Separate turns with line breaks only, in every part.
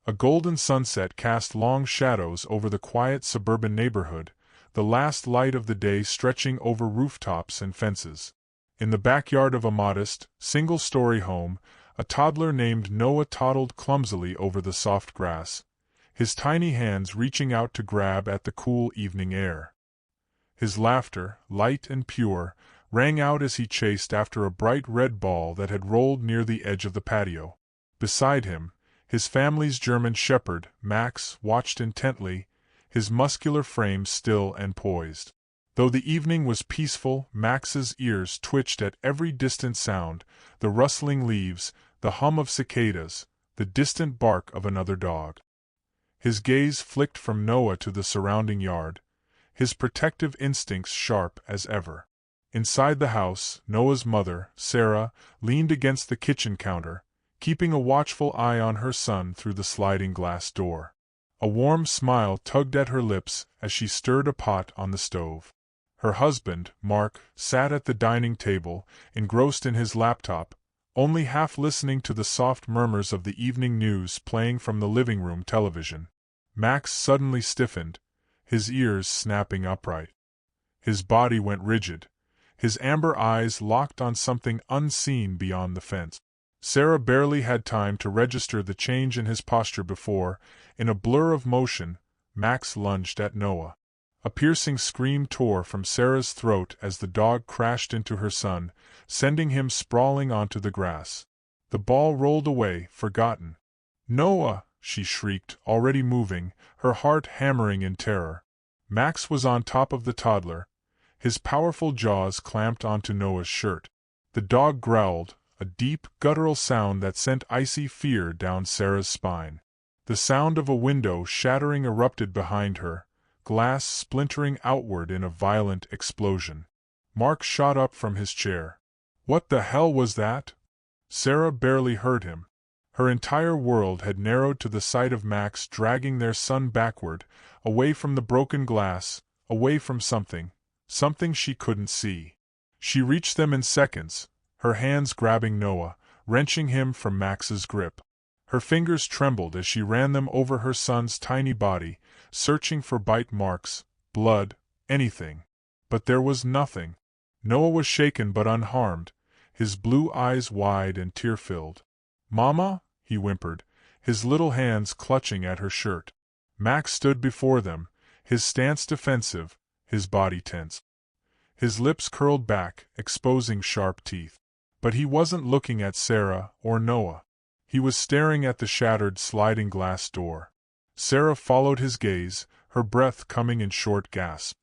A golden sunset cast long shadows over the quiet suburban neighborhood, the last light of the day stretching over rooftops and fences. In the backyard of a modest, single-story home, a toddler named Noah toddled clumsily over the soft grass, his tiny hands reaching out to grab at the cool evening air. His laughter, light and pure, rang out as he chased after a bright red ball that had rolled near the edge of the patio. Beside him, his family's German shepherd, Max, watched intently, his muscular frame still and poised. Though the evening was peaceful, Max's ears twitched at every distant sound, the rustling leaves, the hum of cicadas, the distant bark of another dog. His gaze flicked from Noah to the surrounding yard, his protective instincts sharp as ever. Inside the house, Noah's mother, Sarah, leaned against the kitchen counter, keeping a watchful eye on her son through the sliding glass door. A warm smile tugged at her lips as she stirred a pot on the stove. Her husband, Mark, sat at the dining table, engrossed in his laptop, only half listening to the soft murmurs of the evening news playing from the living room television. Max suddenly stiffened, his ears snapping upright. His body went rigid, his amber eyes locked on something unseen beyond the fence. Sarah barely had time to register the change in his posture before, in a blur of motion, Max lunged at Noah. A piercing scream tore from Sarah's throat as the dog crashed into her son, sending him sprawling onto the grass. The ball rolled away, forgotten. "Noah!" she shrieked, already moving, her heart hammering in terror. Max was on top of the toddler, his powerful jaws clamped onto Noah's shirt. The dog growled, a deep, guttural sound that sent icy fear down Sarah's spine. The sound of a window shattering erupted behind her, glass splintering outward in a violent explosion. Mark shot up from his chair. "What the hell was that?" Sarah barely heard him. Her entire world had narrowed to the sight of Max dragging their son backward, away from the broken glass, away from something she couldn't see. She reached them in seconds, her hands grabbing Noah, wrenching him from Max's grip. Her fingers trembled as she ran them over her son's tiny body, searching for bite marks, blood, anything. But there was nothing. Noah was shaken but unharmed, his blue eyes wide and tear-filled. "Mama?" he whimpered, his little hands clutching at her shirt. Max stood before them, his stance defensive, his body tense. His lips curled back, exposing sharp teeth. But he wasn't looking at Sarah or Noah. He was staring at the shattered sliding glass door. Sarah followed his gaze, her breath coming in short gasps.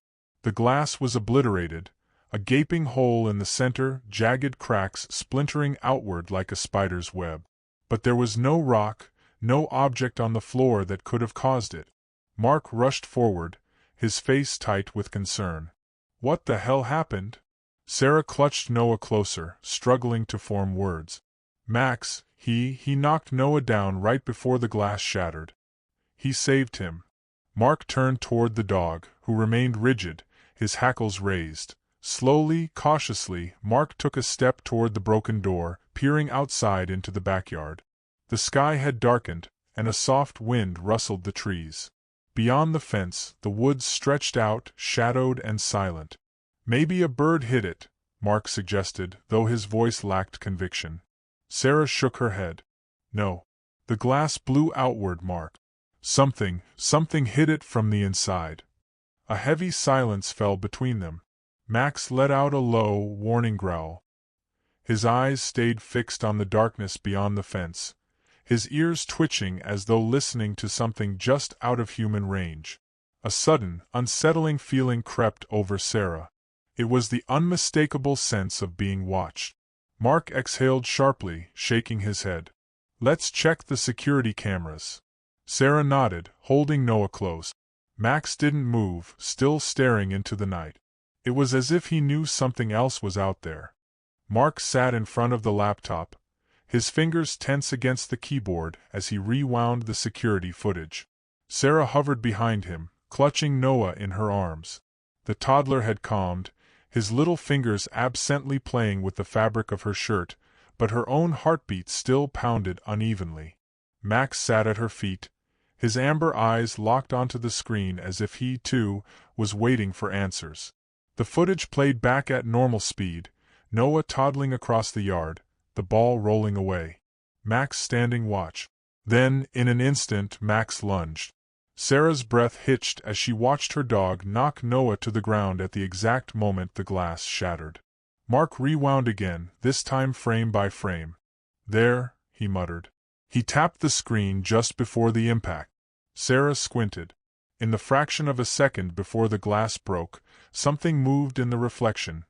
The glass was obliterated, a gaping hole in the center, jagged cracks splintering outward like a spider's web. But there was no rock, no object on the floor that could have caused it. Mark rushed forward, his face tight with concern. "What the hell happened?" Sarah clutched Noah closer, struggling to form words. "Max, he knocked Noah down right before the glass shattered. He saved him." Mark turned toward the dog, who remained rigid, his hackles raised. Slowly, cautiously, Mark took a step toward the broken door, peering outside into the backyard. The sky had darkened, and a soft wind rustled the trees. Beyond the fence, the woods stretched out, shadowed and silent. "Maybe a bird hit it," Mark suggested, though his voice lacked conviction. Sarah shook her head. "No. The glass blew outward, Mark. Something hit it from the inside." A heavy silence fell between them. Max let out a low, warning growl. His eyes stayed fixed on the darkness beyond the fence, his ears twitching as though listening to something just out of human range. A sudden, unsettling feeling crept over Sarah. It was the unmistakable sense of being watched. Mark exhaled sharply, shaking his head. "Let's check the security cameras." Sarah nodded, holding Noah close. Max didn't move, still staring into the night. It was as if he knew something else was out there. Mark sat in front of the laptop, his fingers tense against the keyboard as he rewound the security footage. Sarah hovered behind him, clutching Noah in her arms. The toddler had calmed, his little fingers absently playing with the fabric of her shirt, but her own heartbeat still pounded unevenly. Max sat at her feet, His amber eyes locked onto the screen as if he, too, was waiting for answers. The footage played back at normal speed, Noah toddling across the yard, the ball rolling away. Max standing watch. Then, in an instant, Max lunged. Sarah's breath hitched as she watched her dog knock Noah to the ground at the exact moment the glass shattered. Mark rewound again, this time frame by frame. There, he muttered. He tapped the screen just before the impact. Sarah squinted. In the fraction of a second before the glass broke, something moved in the reflection.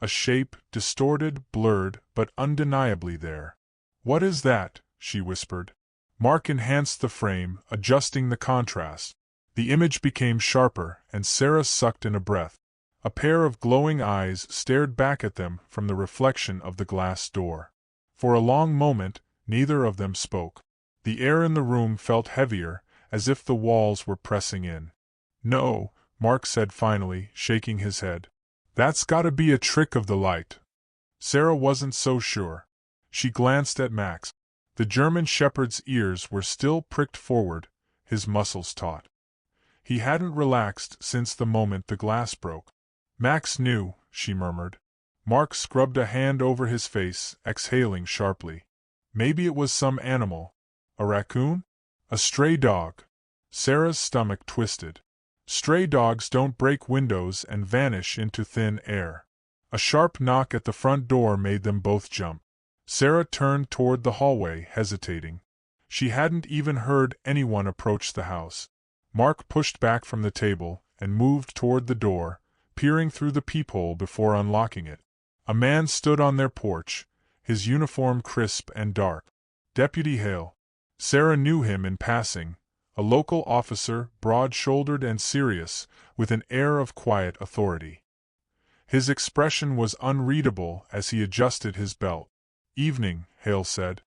A shape, distorted, blurred, but undeniably there. "What is that?" she whispered. Mark enhanced the frame, adjusting the contrast. The image became sharper, and Sarah sucked in a breath. A pair of glowing eyes stared back at them from the reflection of the glass door. For a long moment, neither of them spoke. The air in the room felt heavier, as if the walls were pressing in. "No," Mark said finally, shaking his head. "That's gotta be a trick of the light." Sarah wasn't so sure. She glanced at Max. The German shepherd's ears were still pricked forward, his muscles taut. He hadn't relaxed since the moment the glass broke. "Max knew," she murmured. Mark scrubbed a hand over his face, exhaling sharply. "Maybe it was some animal. A raccoon? A stray dog?" Sarah's stomach twisted. Stray dogs don't break windows and vanish into thin air. A sharp knock at the front door made them both jump. Sarah turned toward the hallway, hesitating. She hadn't even heard anyone approach the house. Mark pushed back from the table and moved toward the door, peering through the peephole before unlocking it. A man stood on their porch, his uniform crisp and dark. Deputy Hale. Sarah knew him in passing, a local officer, broad-shouldered and serious, with an air of quiet authority. His expression was unreadable as he adjusted his belt. "Evening," Hale said.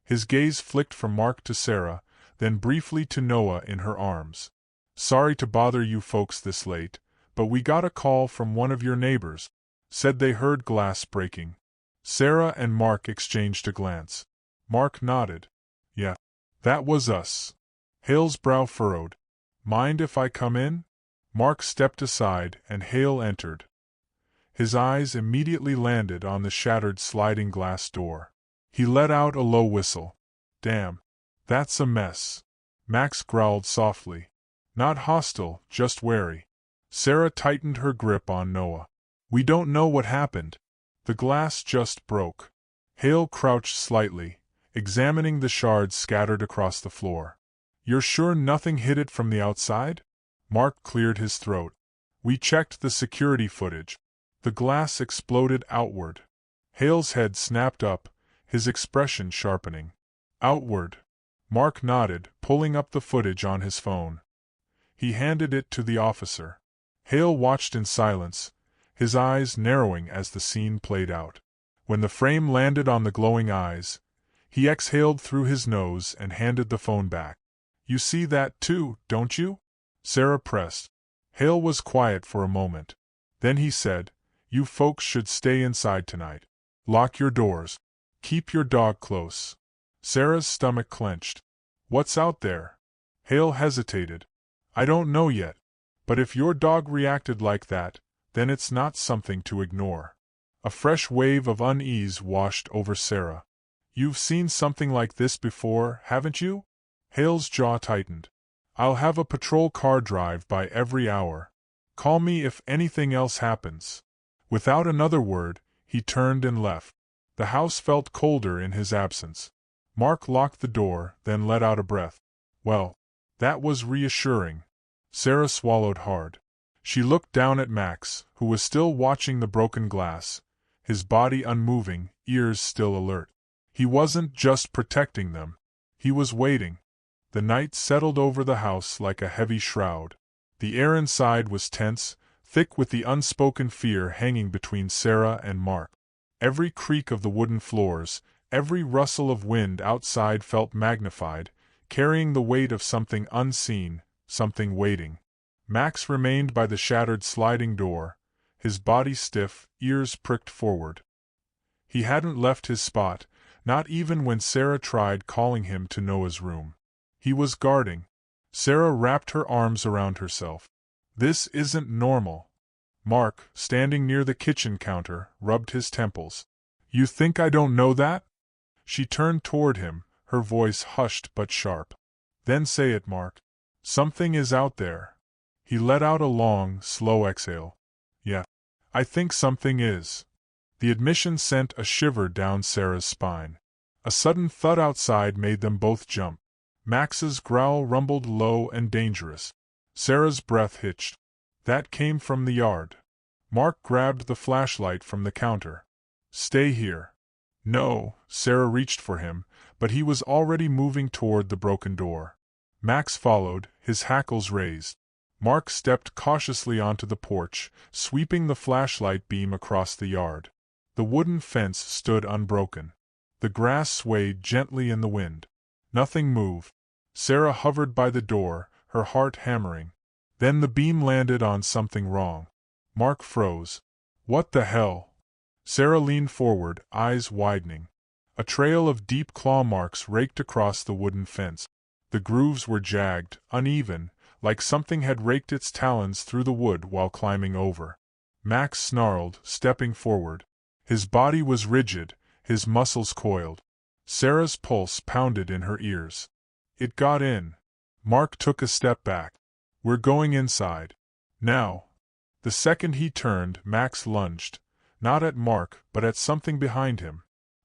His gaze flicked from Mark to Sarah, then briefly to Noah in her arms. "Sorry to bother you folks this late, but we got a call from one of your neighbors. Said they heard glass breaking." Sarah and Mark exchanged a glance. Mark nodded. "Yeah, that was us." Hale's brow furrowed. "Mind if I come in?" Mark stepped aside and Hale entered. His eyes immediately landed on the shattered sliding glass door. He let out a low whistle. "Damn. That's a mess." Max growled softly. Not hostile, just wary. Sarah tightened her grip on Noah. "We don't know what happened. The glass just broke." Hale crouched slightly, examining the shards scattered across the floor. "You're sure nothing hit it from the outside?" Mark cleared his throat. "We checked the security footage. The glass exploded outward." Hale's head snapped up, his expression sharpening. "Outward." Mark nodded, pulling up the footage on his phone. He handed it to the officer. Hale watched in silence, his eyes narrowing as the scene played out. When the frame landed on the glowing eyes, he exhaled through his nose and handed the phone back. "You see that too, don't you?" Sarah pressed. Hale was quiet for a moment. Then he said, "You folks should stay inside tonight. Lock your doors. Keep your dog close." Sarah's stomach clenched. "What's out there?" Hale hesitated. "I don't know yet. But if your dog reacted like that, then it's not something to ignore." A fresh wave of unease washed over Sarah. "You've seen something like this before, haven't you?" Hale's jaw tightened. "I'll have a patrol car drive by every hour. Call me if anything else happens." Without another word, he turned and left. The house felt colder in his absence. Mark locked the door, then let out a breath. Well, that was reassuring. Sarah swallowed hard. She looked down at Max, who was still watching the broken glass, his body unmoving, ears still alert. He wasn't just protecting them. He was waiting. The night settled over the house like a heavy shroud. The air inside was tense, thick with the unspoken fear hanging between Sarah and Mark. Every creak of the wooden floors, every rustle of wind outside felt magnified, carrying the weight of something unseen, something waiting. Max remained by the shattered sliding door, his body stiff, ears pricked forward. He hadn't left his spot, not even when Sarah tried calling him to Noah's room. He was guarding. Sarah wrapped her arms around herself. This isn't normal. Mark, standing near the kitchen counter, rubbed his temples. You think I don't know that? She turned toward him, her voice hushed but sharp. Then say it, Mark. Something is out there. He let out a long, slow exhale. Yeah. I think something is. The admission sent a shiver down Sarah's spine. A sudden thud outside made them both jump. Max's growl rumbled low and dangerous. Sarah's breath hitched. That came from the yard. Mark grabbed the flashlight from the counter. Stay here. No, Sarah reached for him, but he was already moving toward the broken door. Max followed, his hackles raised. Mark stepped cautiously onto the porch, sweeping the flashlight beam across the yard. The wooden fence stood unbroken. The grass swayed gently in the wind. Nothing moved. Sarah hovered by the door, her heart hammering. Then the beam landed on something wrong. Mark froze. What the hell? Sarah leaned forward, eyes widening. A trail of deep claw marks raked across the wooden fence. The grooves were jagged, uneven, like something had raked its talons through the wood while climbing over. Max snarled, stepping forward. His body was rigid, his muscles coiled. Sarah's pulse pounded in her ears. It got in. Mark took a step back. We're going inside. Now. The second he turned, Max lunged. Not at Mark, but at something behind him.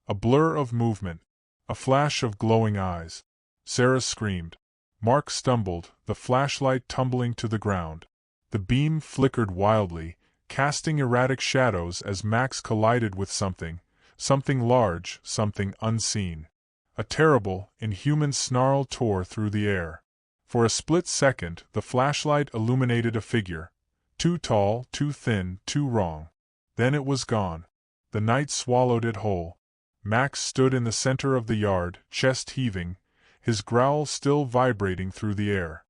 A blur of movement. A flash of glowing eyes. Sarah screamed. Mark stumbled, the flashlight tumbling to the ground. The beam flickered wildly, casting erratic shadows as Max collided with something large, something unseen. A terrible, inhuman snarl tore through the air. For a split second, the flashlight illuminated a figure. Too tall, too thin, too wrong. Then it was gone. The night swallowed it whole. Max stood in the center of the yard, chest heaving, his growl still vibrating through the air.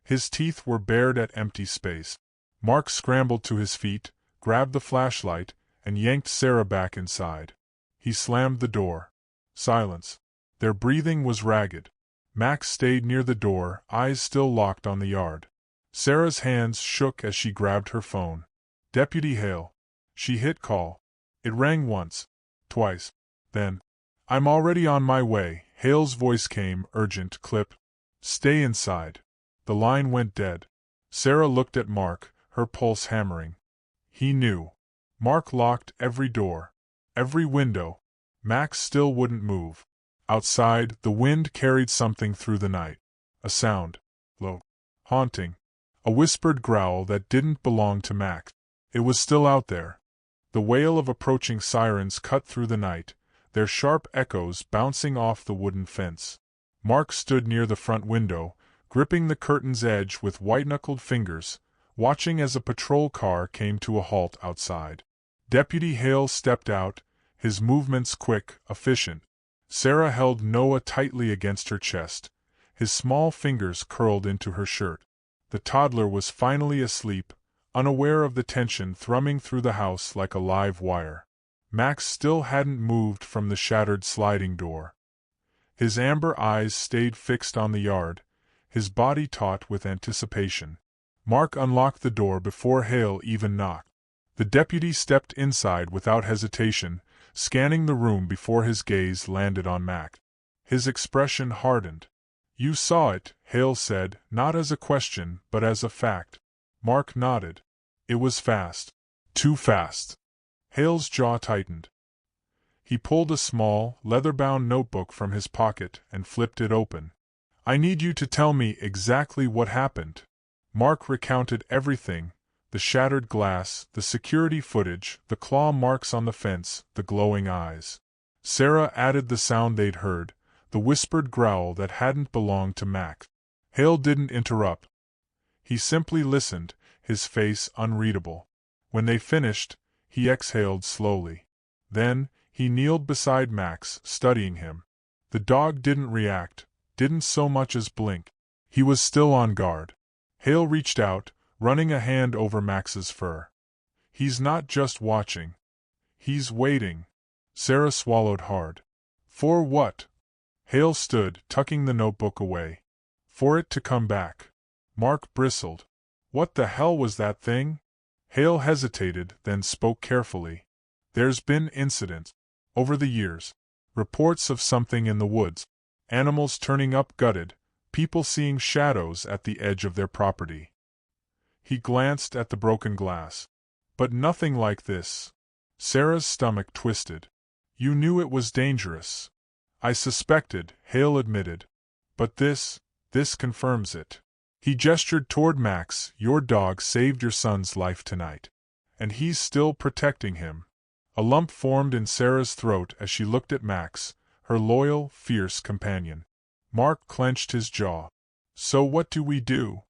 His teeth were bared at empty space. Mark scrambled to his feet, grabbed the flashlight, and yanked Sarah back inside. He slammed the door. Silence. Their breathing was ragged. Max stayed near the door, eyes still locked on the yard. Sarah's hands shook as she grabbed her phone. Deputy Hale. She hit call. It rang once. Twice. Then. I'm already on my way. Hale's voice came, urgent, clip. Stay inside. The line went dead. Sarah looked at Mark, her pulse hammering. He knew. Mark locked every door. Every window. Max still wouldn't move. Outside, the wind carried something through the night. A sound. Low. Haunting. A whispered growl that didn't belong to Max. It was still out there. The wail of approaching sirens cut through the night, their sharp echoes bouncing off the wooden fence. Mark stood near the front window, gripping the curtain's edge with white-knuckled fingers, watching as a patrol car came to a halt outside. Deputy Hale stepped out, his movements quick, efficient. Sarah held Noah tightly against her chest. His small fingers curled into her shirt. The toddler was finally asleep, unaware of the tension thrumming through the house like a live wire. Max still hadn't moved from the shattered sliding door. His amber eyes stayed fixed on the yard, his body taut with anticipation. Mark unlocked the door before Hale even knocked. The deputy stepped inside without hesitation, scanning the room before his gaze landed on Max. His expression hardened. You saw it, Hale said, not as a question, but as a fact. Mark nodded. It was fast. Too fast. Hale's jaw tightened. He pulled a small, leather-bound notebook from his pocket and flipped it open. I need you to tell me exactly what happened. Mark recounted everything, the shattered glass, the security footage, the claw marks on the fence, the glowing eyes. Sarah added the sound they'd heard, the whispered growl that hadn't belonged to Max. Hale didn't interrupt. He simply listened, his face unreadable. When they finished, he exhaled slowly. Then, he kneeled beside Max, studying him. The dog didn't react, didn't so much as blink. He was still on guard. Hale reached out, running a hand over Max's fur. He's not just watching. He's waiting. Sarah swallowed hard. For what? Hale stood, tucking the notebook away. For it to come back. Mark bristled. What the hell was that thing? Hale hesitated, then spoke carefully. There's been incidents. Over the years. Reports of something in the woods. Animals turning up gutted. People seeing shadows at the edge of their property. He glanced at the broken glass. But nothing like this. Sarah's stomach twisted. You knew it was dangerous. I suspected, Hale admitted. But this confirms it. He gestured toward Max. Your dog saved your son's life tonight. And he's still protecting him. A lump formed in Sarah's throat as she looked at Max, her loyal, fierce companion. Mark clenched his jaw. So what do we do?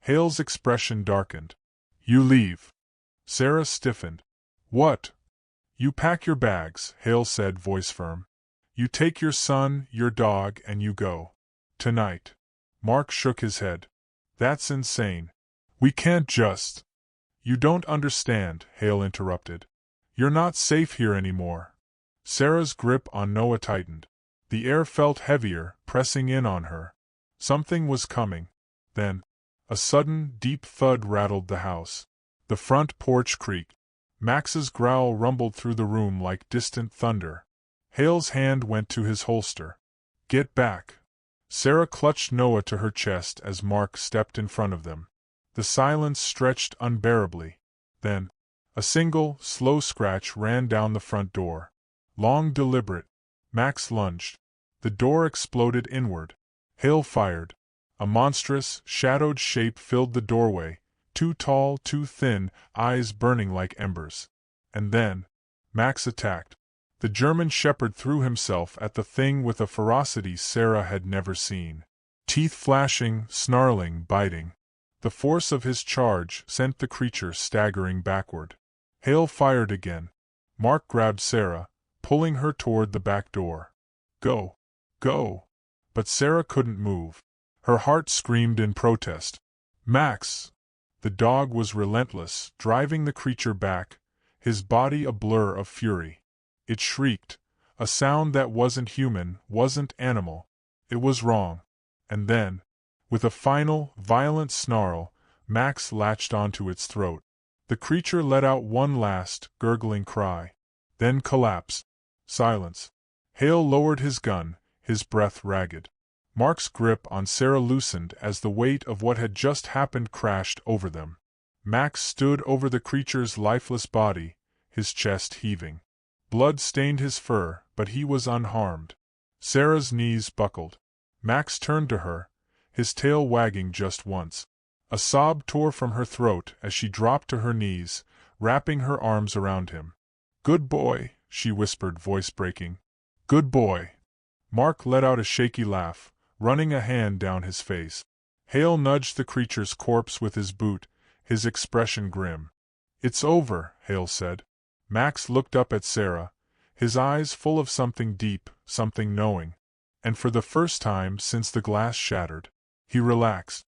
Hale's expression darkened. You leave. Sarah stiffened. What? You pack your bags, Hale said, voice firm. You take your son, your dog, and you go. Tonight. Mark shook his head. That's insane. We can't just. You don't understand, Hale interrupted. You're not safe here anymore. Sarah's grip on Noah tightened. The air felt heavier, pressing in on her. Something was coming. Then, a sudden, deep thud rattled the house. The front porch creaked. Max's growl rumbled through the room like distant thunder. Hale's hand went to his holster. Get back. Sarah clutched Noah to her chest as Mark stepped in front of them. The silence stretched unbearably. Then, a single, slow scratch ran down the front door. Long, deliberate. Max lunged. The door exploded inward. Hale fired. A monstrous, shadowed shape filled the doorway, too tall, too thin, eyes burning like embers. And then, Max attacked. The German shepherd threw himself at the thing with a ferocity Sarah had never seen. Teeth flashing, snarling, biting. The force of his charge sent the creature staggering backward. Hale fired again. Mark grabbed Sarah, pulling her toward the back door. Go. Go. But Sarah couldn't move. Her heart screamed in protest. Max! The dog was relentless, driving the creature back, his body a blur of fury. It shrieked, a sound that wasn't human, wasn't animal. It was wrong. And then, with a final, violent snarl, Max latched onto its throat. The creature let out one last, gurgling cry. Then collapsed. Silence. Hale lowered his gun, his breath ragged. Mark's grip on Sarah loosened as the weight of what had just happened crashed over them. Max stood over the creature's lifeless body, his chest heaving. Blood stained his fur, but he was unharmed. Sarah's knees buckled. Max turned to her, his tail wagging just once. A sob tore from her throat as she dropped to her knees, wrapping her arms around him. Good boy, she whispered, voice breaking. Good boy. Mark let out a shaky laugh, running a hand down his face. Hale nudged the creature's corpse with his boot, his expression grim. It's over, Hale said. Max looked up at Sarah, his eyes full of something deep, something knowing. And for the first time since the glass shattered, he relaxed.